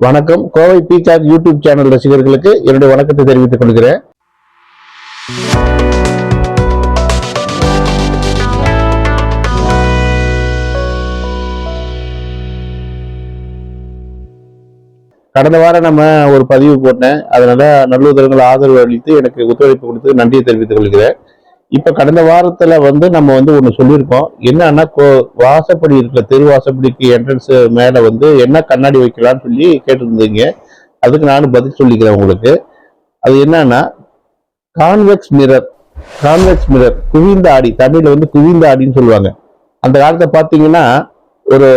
வணக்கம். Kovai peacock YouTube channel ரசிகர்களுக்கு என்னுடைய வணக்கத்தை தெரிவித்துக் கொள்கிறேன். கடந்த வாரம் நம்ம ஒரு பதிவு போட்டேன். அதனால நல்லுதல்கள் ஆதரவு அளித்து எனக்கு ஒத்துழைப்பு கொடுத்து நன்றியை தெரிவித்துக் கொள்கிறேன். இப்ப கடந்த வாரத்துல நம்ம ஒண்ணு சொல்லியிருக்கோம். என்னன்னா வாசப்படி இருக்கிற தெரு வாசப்படிக்கு என்ட்ரன்ஸ் மேல என்ன கண்ணாடி வைக்கலாம்னு சொல்லி கேட்டிருந்தீங்க. அதுக்கு நானும் பதில் சொல்லிக்கிறேன் உங்களுக்கு. அது என்னன்னா கான்வெக்ஸ் மிரர். குவிந்த ஆடி, தமிழ்ல குவிந்த ஆடின்னு சொல்லுவாங்க. அந்த காலத்தை பாத்தீங்கன்னா ஒரு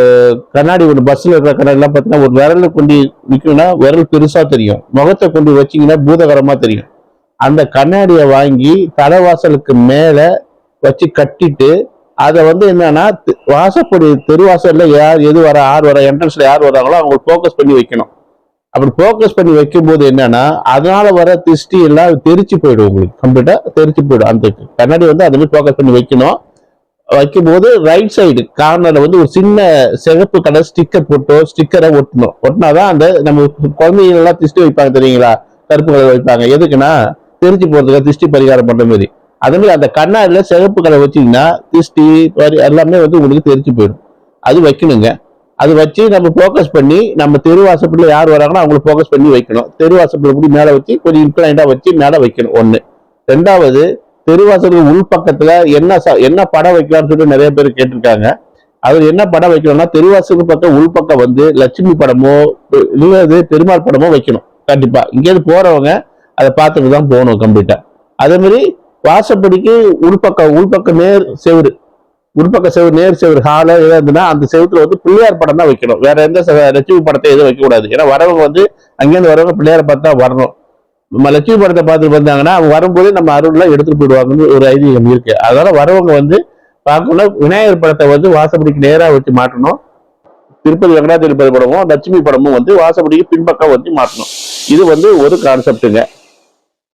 கண்ணாடி, ஒரு பஸ்ல இருக்கிற கண்ணாடி எல்லாம் பாத்தீங்கன்னா ஒரு விரல கொண்டு விற்கணும்னா விரல் பெருசா தெரியும், முகத்தை கொண்டு வச்சீங்கன்னா பூதகரமா தெரியும். அந்த கண்ணாடியை வாங்கி தலைவாசலுக்கு மேல வச்சு கட்டிட்டு அதை என்னன்னா வாசப்படி தெருவாசல்ல எது வர யார் வர என்ட்ரன்ஸ்ல யார் வராங்களோ அவங்களுக்கு போக்கஸ் பண்ணி வைக்கணும். அப்படி போக்கஸ் பண்ணி வைக்கும் போது என்னன்னா அதனால வர திருஷ்டி எல்லாம் தெரிச்சு போயிடும், உங்களுக்கு கம்ப்ளீட்டா தெரிச்சு போயிடும். அந்த கண்ணாடி அது மாதிரி போக்கஸ் பண்ணி வைக்கணும். வைக்கும் போது ரைட் சைடு கார்னர்ல ஒரு சின்ன சிகப்பு கலர் ஸ்டிக்கரை ஒட்டணும். ஒட்டினாதான் அந்த நம்ம குழந்தைகள் எல்லாம் திருஷ்டி வைப்பாங்க தெரியுங்களா, கருப்பு கலர் வைப்பாங்க. எதுக்குன்னா தெரிச்சு போறதுக்கு, திருஷ்டி பரிகாரம் பண்ற மாதிரி. அதே மாதிரி அந்த கண்ணாடியில சிகப்பு கலர் வச்சீங்கன்னா திருஷ்டி எல்லாமே உங்களுக்கு தெரிச்சு போயிடும். அது வைக்கணுங்க. அது வச்சு நம்ம போக்கஸ் பண்ணி நம்ம தெருவாசப்படியில யார் வராங்களோ அவங்களுக்கு போக்கஸ் பண்ணி வைக்கணும். தெருவாசப்படி இப்படி மேல வச்சு கொஞ்சம் இன்க்ளைண்டா வச்சு மேல வைக்கணும். ஒண்ணு. ரெண்டாவது, தெருவாசலுக்கு உள்பக்கத்துல என்ன படம் வைக்கலாம்னு சொல்லிட்டு நிறைய பேர் கேட்டிருக்காங்க. அவர் என்ன படம் வைக்கணும்னா தெருவாசலுக்கு பக்கம் உள்பக்கம் லட்சுமி படமோ இல்லது பெருமாள் படமோ வைக்கணும். கண்டிப்பா இங்கேருந்து போறவங்க அதை பார்த்துட்டு தான் போகணும் கம்ப்ளீட்டா. அதே மாதிரி வாசப்படிக்கு உள்பக்க நேர் செவரு, நேர் செவரு ஹால ஏதாவதுன்னா அந்த செவத்துல பிள்ளையார் படம் தான் வைக்கணும். வேற எந்த லட்சுமி படத்தை எதுவும் வைக்க கூடாது. ஏன்னா வரவங்க அங்கேருந்து வரவங்க பிள்ளையாரை பார்த்தா வரணும். நம்ம லட்சுமி படத்தை பார்த்துட்டு வந்தாங்கன்னா அவங்க வரும்போது நம்ம அருள்லாம் எடுத்துட்டு போயிடுவாங்கன்னு ஒரு ஐதீகம் இருக்கு. அதனால வரவங்க பார்க்கணும் விநாயகர் படத்தை வாசப்படிக்கு நேரா வச்சு மாட்டணும். திருப்பதி வெங்கடாச்சலபதி படமும் லட்சுமி படமும் வாசப்படிக்கு பின்பக்கம் மாட்டணும். இது ஒரு கான்செப்டுங்க.